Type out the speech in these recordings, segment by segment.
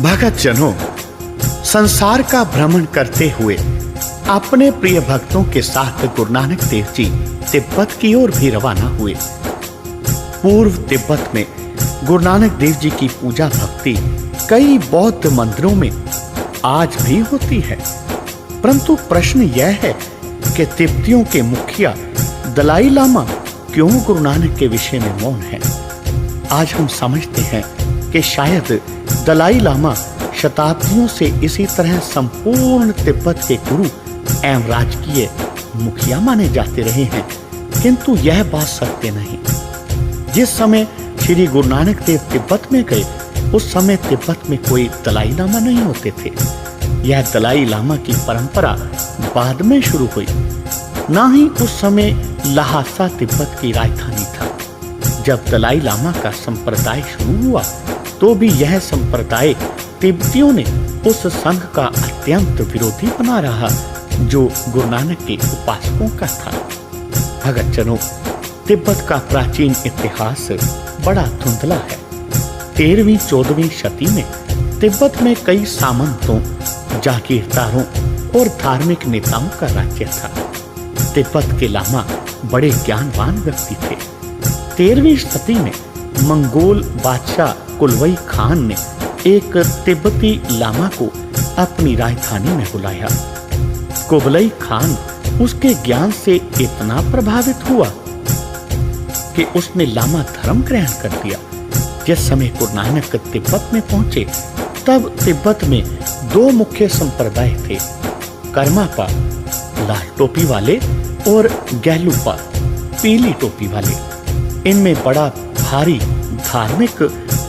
भगत जनों, संसार का भ्रमण करते हुए अपने प्रिय भक्तों के साथ गुरु नानक देव जी तिब्बत की ओर भी रवाना हुए। पूर्व तिब्बत में गुरु नानक देव जी की पूजा भक्ति कई बौद्ध मंदिरों में आज भी होती है, परंतु प्रश्न यह है कि तिब्बतियों के मुखिया दलाई लामा क्यों गुरु नानक के विषय में मौन है। आज हम समझते हैं कि शायद दलाई लामा शताब्दियों से इसी तरह संपूर्ण तिब्बत के गुरु एवं राजकीय मुखिया माने जाते रहे हैं, किंतु यह बात सत्य नहीं। जिस समय श्री गुरु नानक देव तिब्बत में गए उस समय तिब्बत में कोई दलाई लामा नहीं होते थे। यह दलाई लामा की परंपरा बाद में शुरू हुई। ना ही उस समय लहासा तिब्बत की राजधानी था। जब दलाई लामा का संप्रदाय शुरू हुआ तो भी यह संप्रदाय तिब्बतियों ने उस संघ का अत्यंत विरोधी बना रहा जो गुरु नानक के उपासकों का था। भगत जनों, तिब्बत का प्राचीन इतिहास बड़ा धुंधला है। 13वीं 14वीं शती में तिब्बत में कई सामंतों, जागीरदारों और धार्मिक नेताओं का राज्य था। तिब्बत के लामा बड़े ज्ञानवान व्यक्ति थे। 13वीं शती में मंगोल बादशाह कुलवई खान ने एक तिब्बती लामा को अपनी राजधानी में बुलाया। कुबलई खान उसके ज्ञान से इतना प्रभावित हुआ कि उसने लामा धर्म ग्रहण कर दिया। जिस समय गुरु नानक तिब्बत में पहुंचे तब तिब्बत में 2 मुख्य संप्रदाय थे, कर्मापा लाल टोपी वाले और गैलुपा पीली टोपी वाले। इनमें बड़ा भारी धार्मिक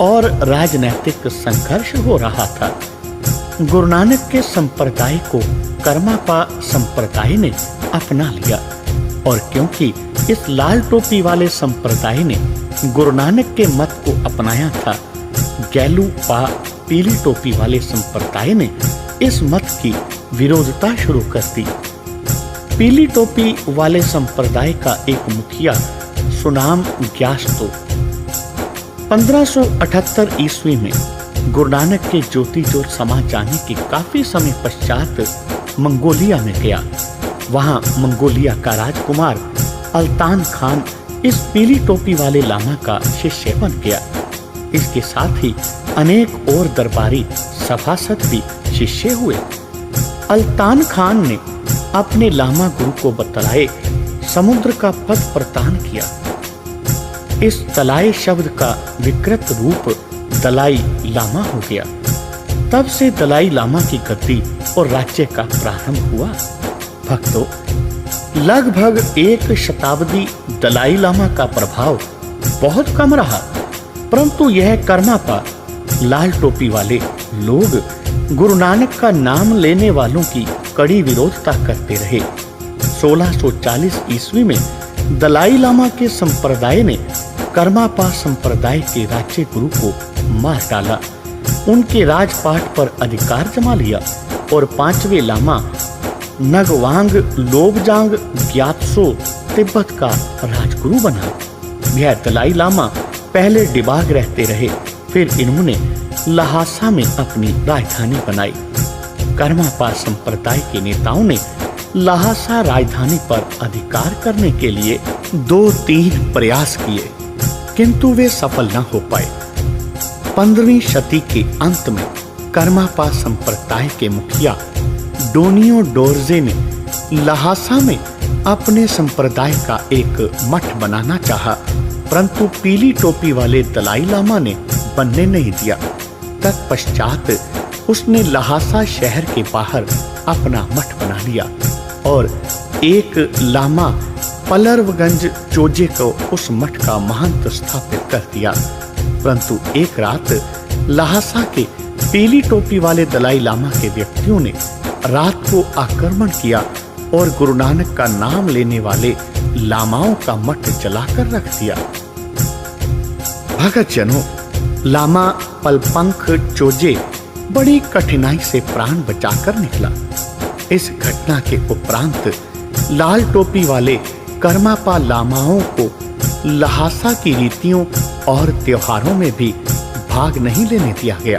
और राजनैतिक संघर्ष हो रहा था। गुरु नानक के संप्रदाय को कर्मापा संप्रदाय ने अपना लिया और क्योंकि इस लाल टोपी वाले संप्रदाय ने गुरु नानक के मत को अपनाया था, गैलुपा पीली टोपी वाले संप्रदाय ने इस मत की विरोधता शुरू कर दी। पीली टोपी वाले संप्रदाय का एक मुखिया सुनाम ग्यास्तो 1578 ईस्वी में गुरु नानक के ज्योति ज्योत समा जाने के काफी समय पश्चात मंगोलिया में गया। वहां मंगोलिया का राजकुमार अल्तान खान इस पीली टोपी वाले लामा का शिष्य बन गया। इसके साथ ही अनेक और दरबारी सभासद भी शिष्य हुए। अल्तान खान ने अपने लामा गुरु को बतलाए समुद्र का पद प्रदान किया। इस तलाए शब्द का विकृत रूप दलाई लामा हो गया। तब से दलाई लामा की गद्दी और राज्य का प्रारंभ हुआ। भक्तों, लगभग 1 शताब्दी दलाई लामा का प्रभाव बहुत कम रहा, परंतु यह कर्मापा लाल टोपी वाले लोग गुरु नानक का नाम लेने वालों की कड़ी विरोधता करते रहे। 1640 ईस्वी में दलाई लामा के संप्रदाय ने कर्मापा संप्रदाय के राज्य गुरु को मार डाला, उनके राजपाट पर अधिकार जमा लिया और 5वें लामा नगवांग लोबजांग ग्यात्सो तिब्बत का राजगुरु बना। यह दलाई लामा पहले डिबाग रहते रहे, फिर इन्होंने लहासा में अपनी राजधानी बनाई। कर्मापा संप्रदाय के नेताओं ने लहासा राजधानी पर अधिकार करने के लिए 2-3 प्रयास किए, किंतु वे सफल न हो पाए। 15वीं शती के अंत में कर्मापा संप्रदाय के मुखिया डोनियो डोरजे ने लहासा में अपने संप्रदाय का एक मठ बनाना चाहा, परंतु पीली टोपी वाले दलाई लामा ने बनने नहीं दिया। तत्पश्चात उसने लहासा शहर के बाहर अपना मठ बना लिया और एक लामा पलर्वगंज चोजे को उस मठ का महंत स्थापित कर दिया। परंतु एक रात लहासा के पीली टोपी वाले दलाई लामा के व्यक्तियों ने रात को आक्रमण किया और गुरु नानक का नाम लेने वाले लामाओं का मठ जलाकर रख दिया। भगत जनों, लामा पलपंख चोजे बड़ी कठिनाई से प्राण बचाकर निकला। इस घटना के उपरांत लाल टोपी वाले कर्मापा लामाओं को लहासा की रीतियों और त्योहारों में भी भाग नहीं लेने दिया गया।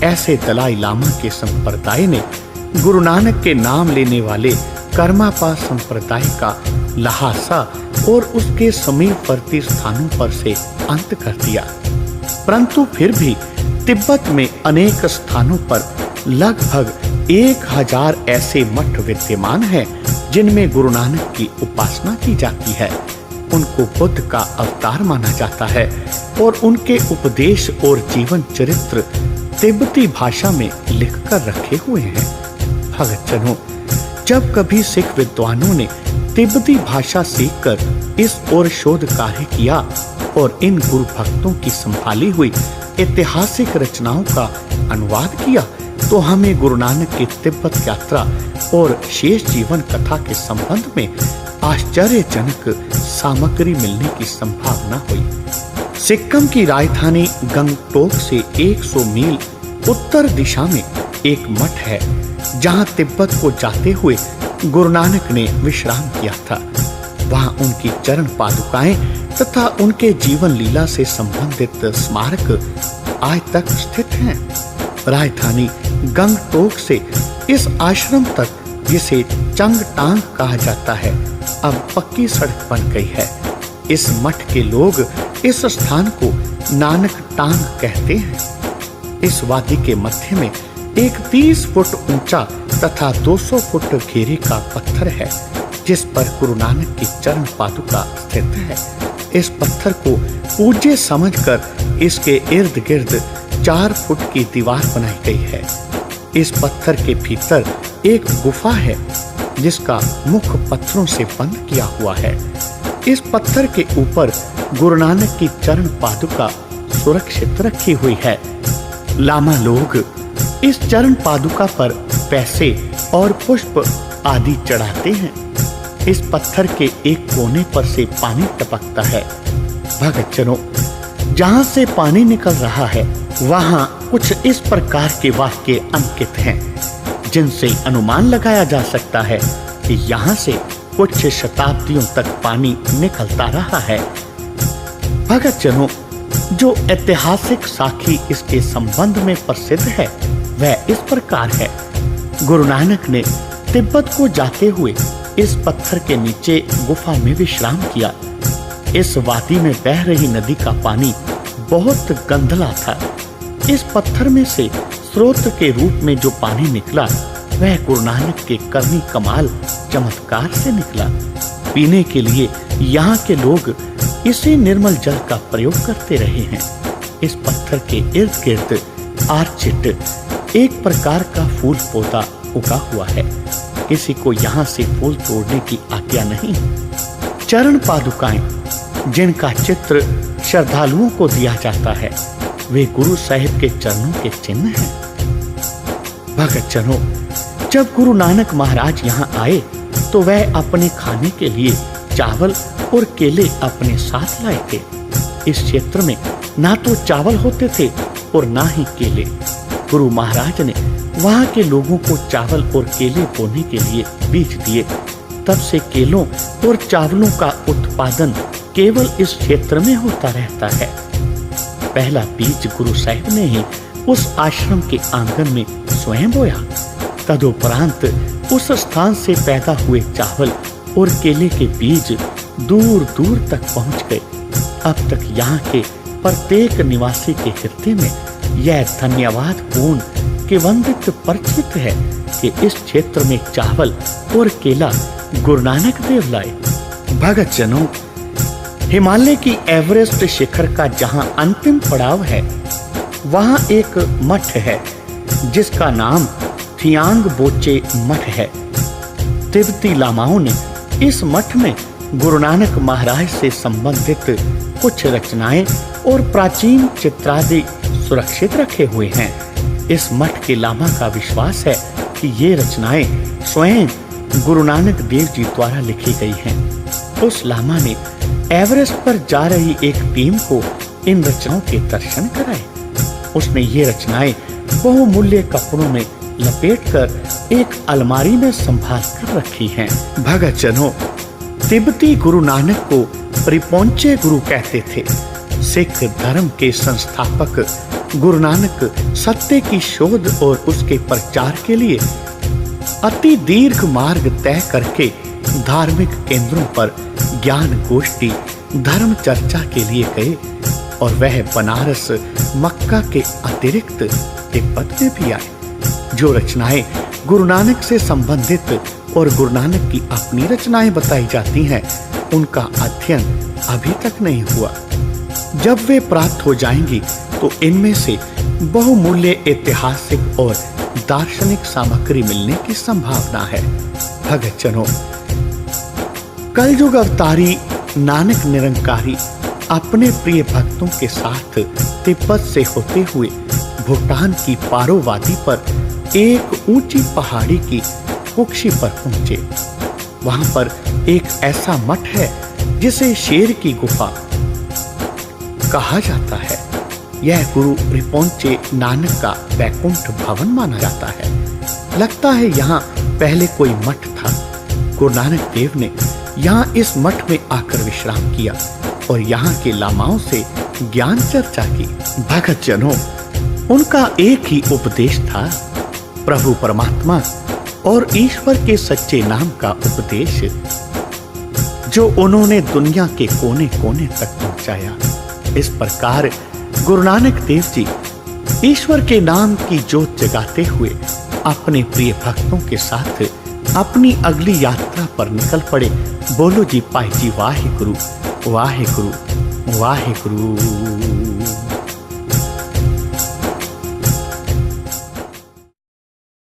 ऐसे दलाई लामा के संप्रदाय ने गुरु नानक के नाम लेने वाले कर्मापा संप्रदाय का लहासा और उसके समीपवर्ती स्थानों पर से अंत कर दिया। परंतु फिर भी तिब्बत में अनेक स्थानों पर लगभग 1000 ऐसे मठ विद्यमान हैं जिनमें गुरु नानक की उपासना की जाती है। उनको बुद्ध का अवतार माना जाता है और उनके उपदेश और जीवन चरित्र तिब्बती भाषा में लिखकर रखे हुए हैं। भगतजनों, जब कभी सिख विद्वानों ने तिब्बती भाषा सीखकर इस ओर शोध कार्य किया और इन गुरु भक्तों की संभाली हुई ऐतिहासिक रचनाओं का अनुवाद किया, तो हमें गुरु नानक की तिब्बत यात्रा और शेष जीवन कथा के संबंध में आश्चर्यजनक सामग्री मिलने की संभावना हुई। सिक्किम की राजधानी गंगटोक से 100 मील उत्तर दिशा में एक मठ है जहां तिब्बत को जाते हुए गुरु नानक ने विश्राम किया था। वहां उनकी चरण पादुकाएं तथा उनके जीवन लीला से संबंधित स्मारक आज तक स्थित हैं। राजधानी गंगटोक से इस आश्रम तक, जिसे चंगटांग कहा जाता है, अब पक्की सड़क बन गई है। इस मठ के लोग इस स्थान को नानक टांग कहते हैं। इस वादी के मध्य में एक 30 फुट ऊंचा तथा 200 फुट घेरे का पत्थर है जिस पर गुरु नानक की चरण पादुका स्थित है। इस पत्थर को पूज्य समझकर इसके इर्द गिर्द 4 फुट की दीवार बनाई गई है। इस पत्थर के भीतर एक गुफा है जिसका मुख पत्थरों से बंद किया हुआ है। इस पत्थर के ऊपर गुरु नानक की चरण पादुका सुरक्षित रखी हुई है। लामा लोग इस चरण पादुका पर पैसे और पुष्प आदि चढ़ाते हैं। इस पत्थर के एक कोने पर से पानी टपकता है। भगतजनों, जहां से पानी निकल रहा है वहां कुछ इस प्रकार के वाक्य अंकित हैं जिनसे अनुमान लगाया जा सकता है कि यहाँ से कुछ शताब्दियों तक पानी निकलता रहा है। भगतजनों, जो ऐतिहासिक साखी इसके संबंध में प्रसिद्ध है वह इस प्रकार है। गुरु नानक ने तिब्बत को जाते हुए इस पत्थर के नीचे गुफा में विश्राम किया। इस वादी में बह रही नदी का पानी बहुत गंधला था। इस पत्थर में से स्रोत के रूप में जो पानी निकला वह गुरु नानक के करनी कमाल चमत्कार से निकला। पीने के लिए यहाँ के लोग इसी निर्मल जल का प्रयोग करते रहे हैं। इस पत्थर के इर्द गिर्द आर्चिड, एक प्रकार का फूल पौधा उगा हुआ है। किसी को यहाँ से फूल तोड़ने की आज्ञा नहीं। चरण पादुकाएं जिनका चित्र श्रद्धालुओं को दिया जाता है वे गुरु साहिब के चरणों के चिन्ह हैं। भगतजनों, जब गुरु नानक महाराज यहाँ आए तो वह अपने खाने के लिए चावल और केले अपने साथ लाए थे। इस क्षेत्र में ना तो चावल होते थे और ना ही केले। गुरु महाराज ने वहाँ के लोगों को चावल और केले बोने के लिए बीज दिए। तब से केलों और चावलों का उत्पादन केवल इस क्षेत्र में होता रहता है। पहला बीज गुरु साहिब ने ही उस आश्रम के आंगन में स्वयं बोया। तदुपरांत उस स्थान से पैदा हुए चावल और केले के बीज दूर दूर तक पहुंच गए। अब तक यहाँ के प्रत्येक निवासी के हृदय में यह धन्यवाद पूर्ण के वंदित परिचित है कि इस क्षेत्र में चावल और केला गुरु नानक देव लाए। भगतजनों, हिमालय की एवरेस्ट शिखर का जहां अंतिम पड़ाव है वहां एक मठ है जिसका नाम थियांग बोचे मठ है। तिब्बती लामाओं ने इस मठ में गुरु नानक महाराज से संबंधित कुछ रचनाएं और प्राचीन चित्रादि सुरक्षित रखे हुए हैं। इस मठ के लामा का विश्वास है कि ये रचनाएं स्वयं गुरु नानक देव जी द्वारा लिखी गई हैं। उस लामा ने एवरेस्ट पर जा रही एक टीम को इन रचनाओं के दर्शन कराए। उसने ये रचनाएं बहुमूल्य कपड़ों में लपेटकर एक अलमारी में संभाल कर रखी हैं। भगतजनों, तिब्बती गुरु नानक को रिपोंचे गुरु कहते थे। सिख धर्म के संस्थापक गुरु नानक सत्य की शोध और उसके प्रचार के लिए अति दीर्घ मार्ग तय करके धार्मिक केंद्रों पर ज्ञान गोष्ठी, धर्म चर्चा के लिए गए और वह बनारस, मक्का के अतिरिक्त तिब्बत में भी आए। जो रचनाएं गुरु नानक से संबंधित और गुरु नानक की अपनी रचनाएं बताई जाती हैं, उनका अध्ययन अभी तक नहीं हुआ। जब वे प्राप्त हो जाएंगी तो इनमें से बहुमूल्य ऐतिहासिक और दार्शनिक सामग्री मिलने की संभावना है। भगतजनों, कलयुग अवतारी नानक निरंकारी अपने प्रिय भक्तों के साथ तिब्बत से होते हुए भूटान की पारोवादी पर एक ऊंची पहाड़ी की कुक्षी पर पहुंचे। वहां पर एक ऐसा मठ है जिसे शेर की गुफा कहा जाता है। यह गुरु रिपोंचे नानक का वैकुंठ भवन माना जाता है। लगता है यहाँ पहले कोई मठ था। गुरु नानक देव ने यहाँ इस मठ में आकर विश्राम किया और यहाँ के लामाओं से ज्ञान चर्चा की। भगतजनों, उनका एक ही उपदेश था, प्रभु परमात्मा और ईश्वर के सच्चे नाम का उपदेश, जो उन्होंने दुनिया के कोने कोने तक पहुंचाया। इस प्रकार गुरु नानक देव जी ईश्वर के नाम की जोत जगाते हुए अपने प्रिय भक्तों के साथ अपनी अगली यात्रा पर निकल पड़े। बोलो जी पाई जी वाहे गुरु, वाहे गुरु, वाहे गुरु।